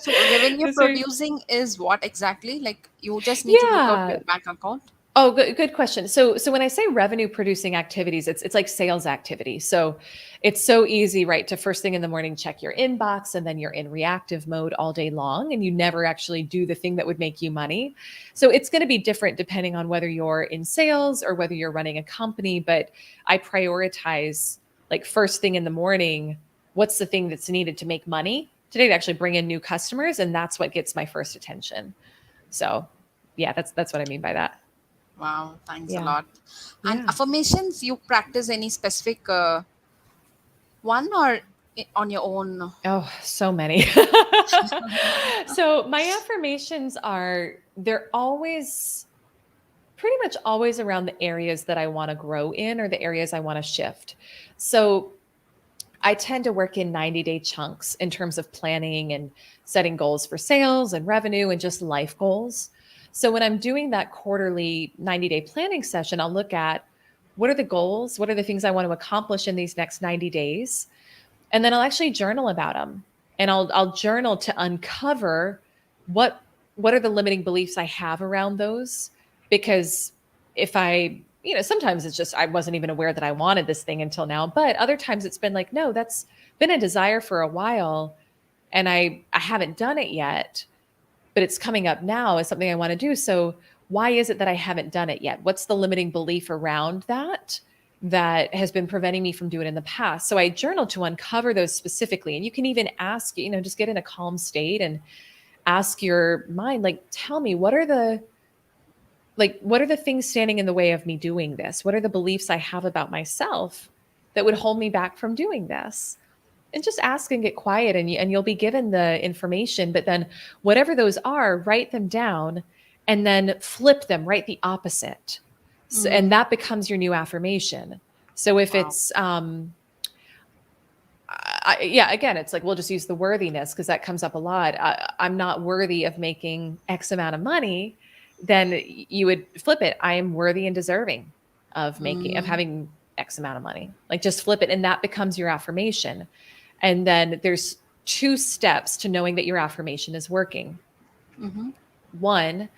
revenue Those are- producing is what exactly? Like you just need to look out yeah. your bank account. Oh, good question. So when I say revenue producing activities, it's like sales activity. So it's so easy, right? To first thing in the morning, check your inbox, and then you're in reactive mode all day long, and you never actually do the thing that would make you money. So it's going to be different depending on whether you're in sales or whether you're running a company. But I prioritize, like, first thing in the morning, what's the thing that's needed to make money today to actually bring in new customers, and that's what gets my first attention. So yeah, that's what I mean by that. Wow, thanks a Yeah. lot. And Yeah. affirmations, you practice any specific one or on your own? Oh, so many. So my affirmations they're always pretty much always around the areas that I want to grow in or the areas I want to shift. So I tend to work in 90-day chunks in terms of planning and setting goals for sales and revenue and just life goals. So when I'm doing that quarterly 90-day planning session, I'll look at what are the goals? What are the things I want to accomplish in these next 90 days? And then I'll actually journal about them. And I'll journal to uncover what what are the limiting beliefs I have around those. Because if sometimes it's just I wasn't even aware that I wanted this thing until now. But other times it's been like, no, that's been a desire for a while and I haven't done it yet, but it's coming up now as something I want to do. So why is it that I haven't done it yet? What's the limiting belief around that has been preventing me from doing it in the past? So I journal to uncover those specifically. And you can even ask, just get in a calm state and ask your mind, like, tell me, what are the things standing in the way of me doing this? What are the beliefs I have about myself that would hold me back from doing this? And just ask and get quiet, and you'll be given the information. But then whatever those are, write them down and then flip them, write the opposite. So, and that becomes your new affirmation. So if Wow. it's, again, it's like, we'll just use the worthiness because that comes up a lot. I'm not worthy of making X amount of money. Then you would flip it. I am worthy and deserving of having X amount of money. Like just flip it. And that becomes your affirmation. And then there's 2 steps to knowing that your affirmation is working. One,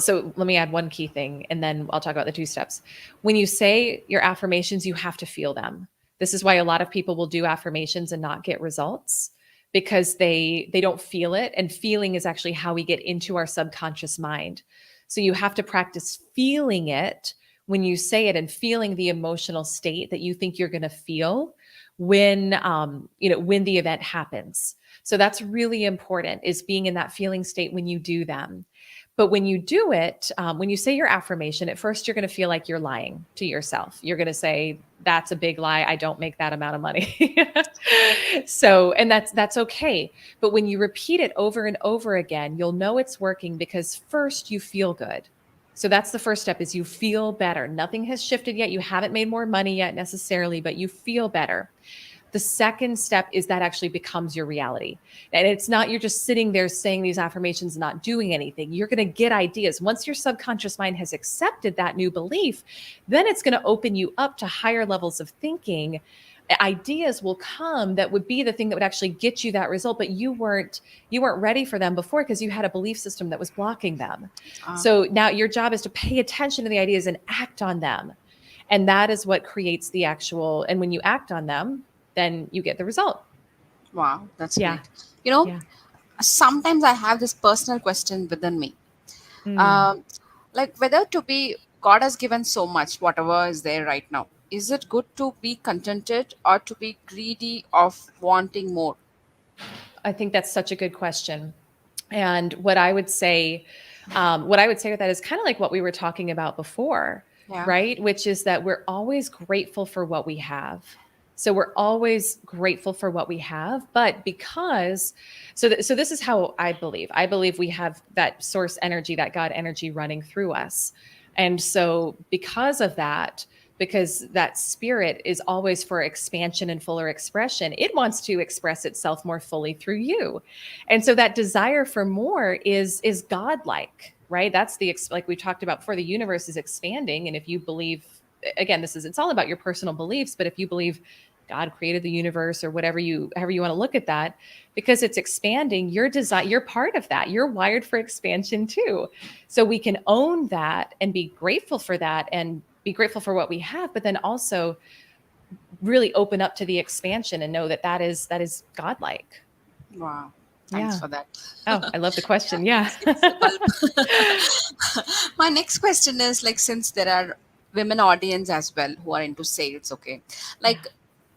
so let me add one key thing, and then I'll talk about the 2 steps. When you say your affirmations, you have to feel them. This is why a lot of people will do affirmations and not get results, because they don't feel it. And feeling is actually how we get into our subconscious mind. So you have to practice feeling it when you say it and feeling the emotional state that you think you're going to feel when when the event happens. So that's really important, is being in that feeling state when you do them. But when you do it, when you say your affirmation, at first you're going to feel like you're lying to yourself. You're going to say, "That's a big lie. I don't make that amount of money." So, and that's okay. But when you repeat it over and over again, you'll know it's working because first you feel good. So that's the first step, is you feel better. Nothing has shifted yet. You haven't made more money yet necessarily, but you feel better. The second step is that actually becomes your reality. And it's not you're just sitting there saying these affirmations and not doing anything. You're going to get ideas. Once your subconscious mind has accepted that new belief, then it's going to open you up to higher levels of thinking. Ideas will come that would be the thing that would actually get you that result, but you weren't ready for them before because you had a belief system that was blocking them. Uh, So now your job is to pay attention to the ideas and act on them. And that is what creates the actual, and when you act on them, then you get the result. wow, that's Yeah. great. You know, Yeah. sometimes I have this personal question within me. Mm. Um, like whether to be, God has given so much, whatever is there right now. Is it good to be contented or to be greedy of wanting more? I think that's such a good question. And what I would say with that is kind of like what we were talking about before, Yeah. right? Which is that we're always grateful for what we have. So we're always grateful for what we have, but so this is how I believe. I believe we have that source energy, that God energy running through us. And so because of that, because that spirit is always for expansion and fuller expression, it wants to express itself more fully through you. And so that desire for more is godlike, right? That's like we talked about before, the universe is expanding. And if you believe, again, it's all about your personal beliefs, but if you believe God created the universe, or however you want to look at that, because it's expanding, you're part of that. You're wired for expansion too. So we can own that and be grateful for that and be grateful for what we have, but then also really open up to the expansion and know that that is godlike. Wow. Thanks Yeah. for that. Oh, I love the Yeah, question. Yeah. it's a bulb. My next question is, like, since there are women audience as well who are into sales, okay, Yeah. like,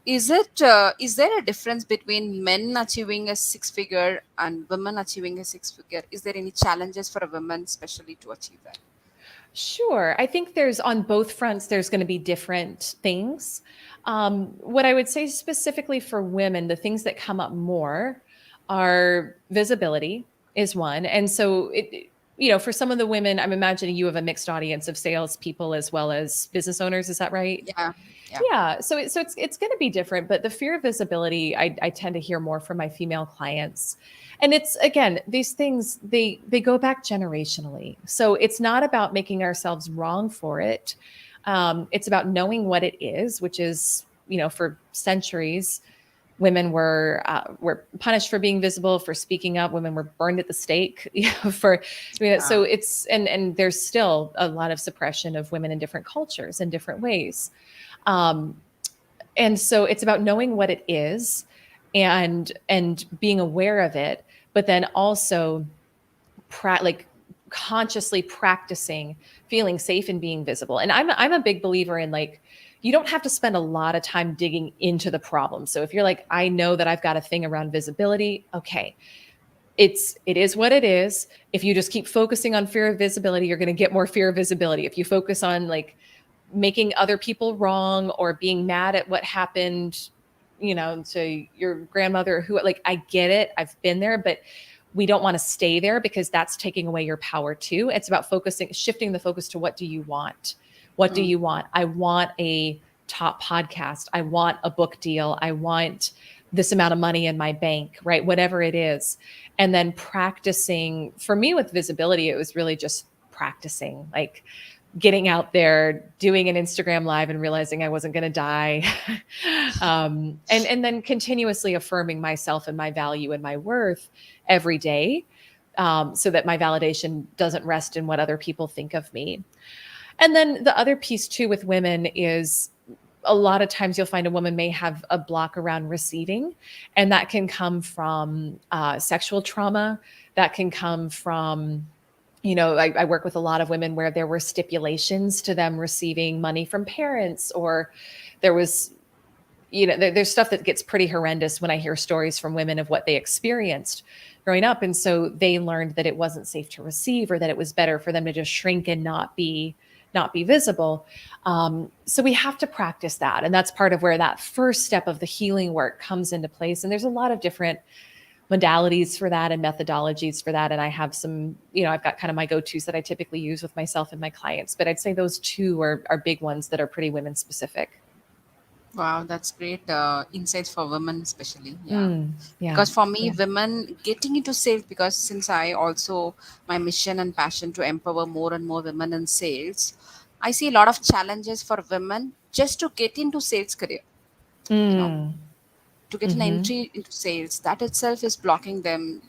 is there a difference between men achieving a six figure and women achieving a six figure? Is there any challenges for a woman especially to achieve that? Sure. I think there's on both fronts, there's going to be different things. What I would say specifically for women, the things that come up more are visibility is one. And so for some of the women, I'm imagining you have a mixed audience of salespeople as well as business owners. Is that right? Yeah, yeah. Yeah, so it's going to be different, but the fear of visibility, I tend to hear more from my female clients, and it's again these things they go back generationally. So it's not about making ourselves wrong for it. It's about knowing what it is, which is for centuries women were punished for being visible, for speaking up. Women were burned at the stake, for doing that. So it's and there's still a lot of suppression of women in different cultures in different ways. Um, and so it's about knowing what it is and being aware of it, but then also like consciously practicing feeling safe and being visible. And I'm a big believer in, like, you don't have to spend a lot of time digging into the problem. So if you're like, I know that I've got a thing around visibility, okay, it is what it is. If you just keep focusing on fear of visibility, you're going to get more fear of visibility. If you focus on like making other people wrong or being mad at what happened, to your grandmother, who, like, I get it, I've been there, but we don't want to stay there because that's taking away your power too. It's about shifting the focus to, what do you want? What do Mm, you want? I want a top podcast. I want a book deal. I want this amount of money in my bank, right? Whatever it is. And then practicing, for me with visibility, it was really just practicing, like getting out there, doing an Instagram live and realizing I wasn't going to die. And then continuously affirming myself and my value and my worth every day, so that my validation doesn't rest in what other people think of me. And then the other piece too with women is, a lot of times you'll find a woman may have a block around receiving, and that can come from sexual trauma. That can come from I work with a lot of women where there were stipulations to them receiving money from parents, or there was, there's stuff that gets pretty horrendous when I hear stories from women of what they experienced growing up. And so they learned that it wasn't safe to receive, or that it was better for them to just shrink and not be visible. So we have to practice that. And that's part of where that first step of the healing work comes into place. And there's a lot of different modalities for that and methodologies for that. And I have some, I've got kind of my go-tos that I typically use with myself and my clients, but I'd say those two are big ones that are pretty women specific. Wow, that's great insights for women, especially. Yeah, Yeah. because for me, Yeah. women getting into sales, because since I also my mission and passion to empower more and more women in sales, I see a lot of challenges for women just to get into sales career. You know, Mm. to get an Mm-hmm. entry into sales, that itself is blocking them,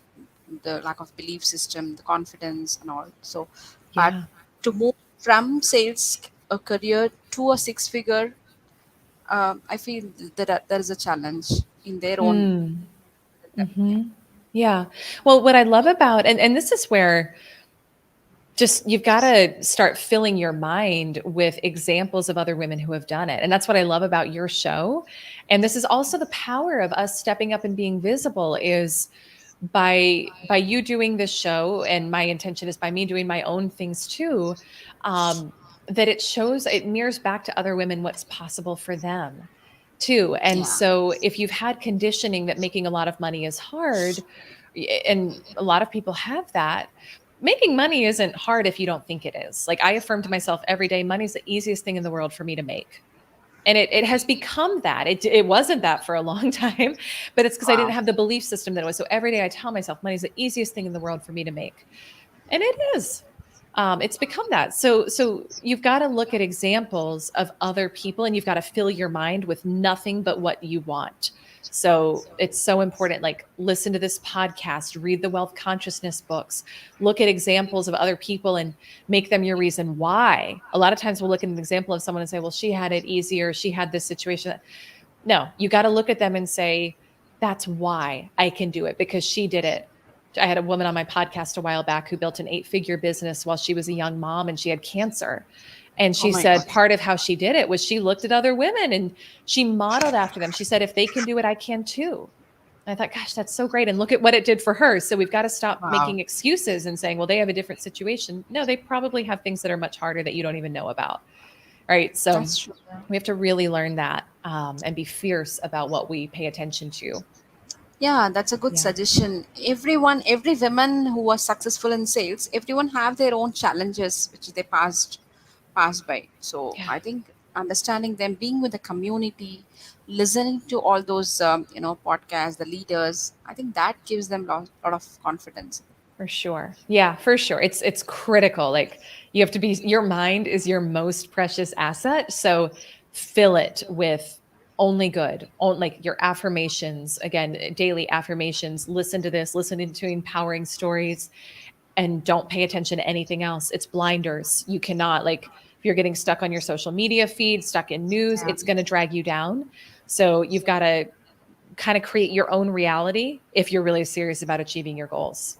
the lack of belief system, the confidence and all. So but Yeah. to move from sales a career to a six figure, I feel that there is a challenge in their own. Mm. Yeah. Mm-hmm. Yeah. Well, what I love about, and this is where just you've got to start filling your mind with examples of other women who have done it. And that's what I love about your show. And this is also the power of us stepping up and being visible, is by you doing this show, and my intention is by me doing my own things too, um, that it mirrors back to other women what's possible for them too. And Yeah. so if you've had conditioning that making a lot of money is hard, and a lot of people have that, making money isn't hard if you don't think it is. Like, I affirm to myself every day, money's the easiest thing in the world for me to make. And it has become that. It wasn't that for a long time, but it's because I didn't Wow. have the belief system that it was. So every day I tell myself money's the easiest thing in the world for me to make. And it is. It's become that. So you've got to look at examples of other people, and you've got to fill your mind with nothing but what you want. So it's so important. Like, listen to this podcast, read the wealth consciousness books, look at examples of other people and make them your reason why. A lot of times we'll look at an example of someone and say, well, she had it easier, she had this situation. No, you got to look at them and say, that's why I can do it, because she did it. I had a woman on my podcast a while back who built an 8-figure business while she was a young mom and she had cancer. And Oh she my said God. part of how she did it was she looked at other women and she modeled after them. She said, if they can do it, I can too. And I thought, gosh, that's so great. And look at what it did for her. So we've got to stop Wow. making excuses and saying, well, they have a different situation. No, they probably have things that are much harder that you don't even know about. Right. So That's true. we have to really learn that, and be fierce about what we pay attention to. Yeah, that's a good Yeah. suggestion. Every woman who was successful in sales, everyone have their own challenges which they passed by. So Yeah. I think understanding them, being with the community, listening to all those podcasts, the leaders, I think that gives them lot of confidence. For sure. Yeah, for sure. It's critical. Like, you have to be, your mind is your most precious asset. So fill it with only good. Like your affirmations, again, daily affirmations, listen to this, listen to empowering stories, and don't pay attention to anything else. It's blinders. You cannot, like, if you're getting stuck on your social media feed, stuck in news, Yeah. it's going to drag you down. So you've got to kind of create your own reality if you're really serious about achieving your goals.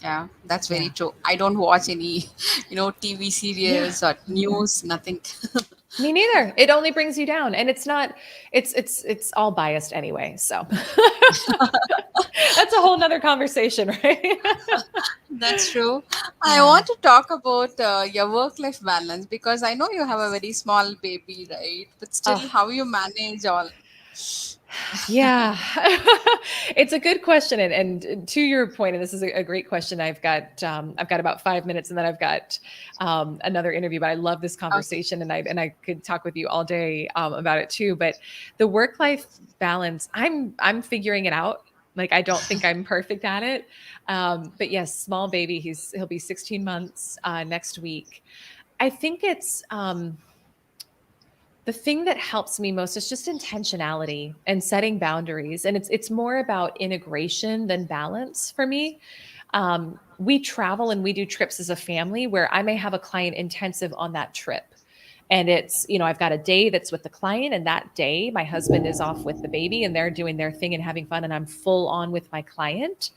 Yeah, that's very Yeah. true. I don't watch any, TV Yeah. serials or news, nothing. Me neither. It only brings you down. And it's not, it's all biased anyway. So that's a whole nother conversation, right? That's true. I Yeah. want to talk about your work-life balance, because I know you have a very small baby, right? But still, Oh, how you manage all? yeah. It's a good question. And to your point, and this is a great question. I've got about 5 minutes, and then I've got another interview, but I love this Okay. conversation, and I could talk with you all day about it too. But the work-life balance, I'm figuring it out. Like, I don't think I'm perfect at it. But yes, small baby, he'll be 16 months next week. I think it's the thing that helps me most is just intentionality and setting boundaries, and it's more about integration than balance for me. We travel and we do trips as a family where I may have a client intensive on that trip, and it's, I've got a day that's with the client, and that day my husband is off with the baby and they're doing their thing and having fun, and I'm full on with my client.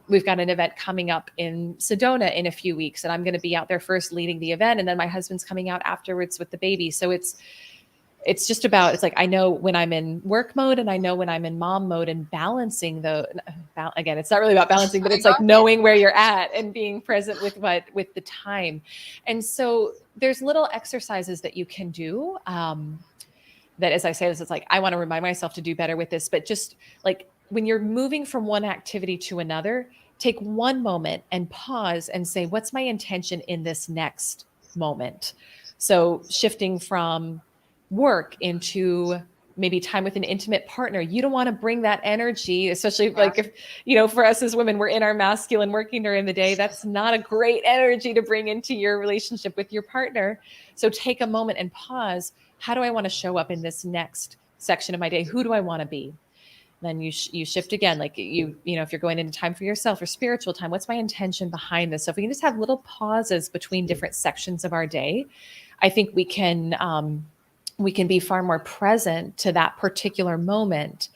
We've got an event coming up in Sedona in a few weeks, and I'm going to be out there first leading the event, and then my husband's coming out afterwards with the baby. So it's just about, it's like, I know when I'm in work mode and I know when I'm in mom mode, and balancing again, it's not really about balancing, but I it's like got it. knowing where you're at and being present with the time. And so there's little exercises that you can do. That, as I say this, it's like, I want to remind myself to do better with this, but just like when you're moving from one activity to another, take one moment and pause and say, what's my intention in this next moment? So shifting from work into maybe time with an intimate partner, you don't want to bring that energy, especially Yeah. like if, for us as women, we're in our masculine working during the day. That's not a great energy to bring into your relationship with your partner. So take a moment and pause. How do I want to show up in this next section of my day? Who do I want to be? Then you shift again, like if you're going into time for yourself or spiritual time, what's my intention behind this? So if we can just have little pauses between different sections of our day, I think we can be far more present to that particular moment.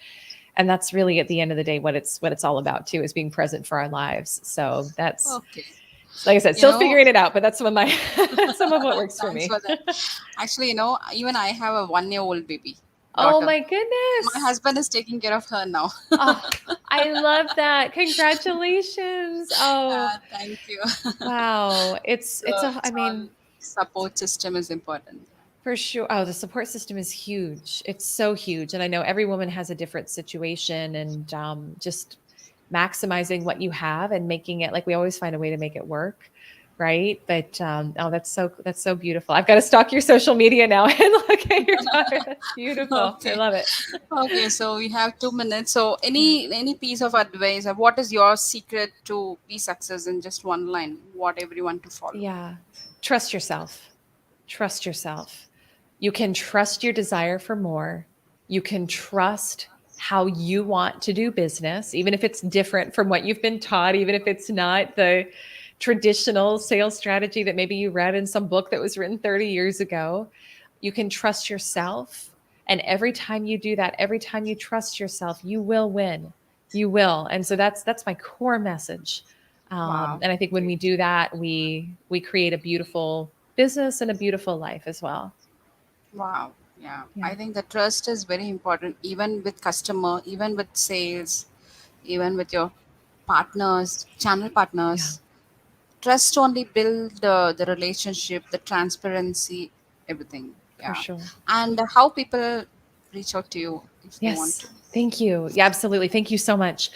And that's really, at the end of the day, what it's all about too, is being present for our lives. So that's, Okay. like I said, You still know, figuring it out, but that's some of my some of what works for thanks me. for that. Actually, even I have a 1 year old baby Oh daughter. my My goodness. husband is taking care of her now. Oh, I love that. Congratulations. Oh, Thank you. wow. So I it's all mean, support system is important. for sure. Oh, the support system is huge. It's so huge. And I know every woman has a different situation, and just maximizing what you have and making it, like, we always find a way to make it work. Right. But oh, that's so beautiful. I've got to stalk your social media now and look at your daughter. That's beautiful. I Okay. love it. Okay, so we have 2 minutes. So any piece of advice, what is your secret to be success in just one line? What everyone to follow? Yeah. Trust yourself. Trust yourself. You can trust your desire for more. You can trust how you want to do business, even if it's different from what you've been taught, even if it's not the traditional sales strategy that maybe you read in some book that was written 30 years ago. You can trust yourself. And every time you do that, every time you trust yourself, you will win. You will. And so that's my core message. Wow, And I think when great. we do that, we create a beautiful business and a beautiful life as well. Wow. Yeah. Yeah. I think the trust is very important, even with customer, even with sales, even with your partners, channel Yeah, partners. Trust only build the relationship, the transparency, everything. for Yeah. sure. And how people reach out to you if they want Yes. to. Thank you. Yeah, absolutely. Thank you so much.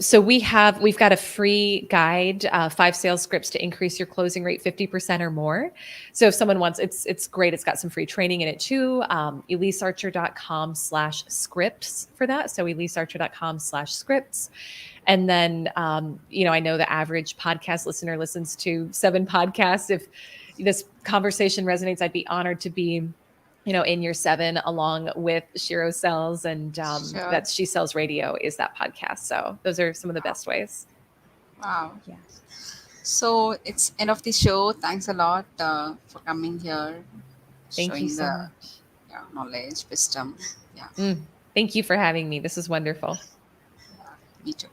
So we've got a free guide, 5 sales scripts to increase your closing rate 50% or more. So if someone wants, it's great. It's got some free training in it too. ElyseArcher.com/scripts for that. So ElyseArcher.com/scripts. And then, I know the average podcast listener listens to 7 podcasts. If this conversation resonates, I'd be honored to be, in your 7, along with Shiro Sells, and Sure. that's She Sells Radio is that podcast. So those are some of the Wow. best ways. Wow. Yeah. So it's end of the show. Thanks a lot for coming here, Thank you showing so the much. knowledge, wisdom. Yeah, Thank you for having me. This is wonderful. me too.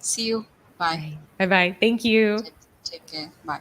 See you. Bye. Bye. Bye bye. Thank you. Take, take care. Bye.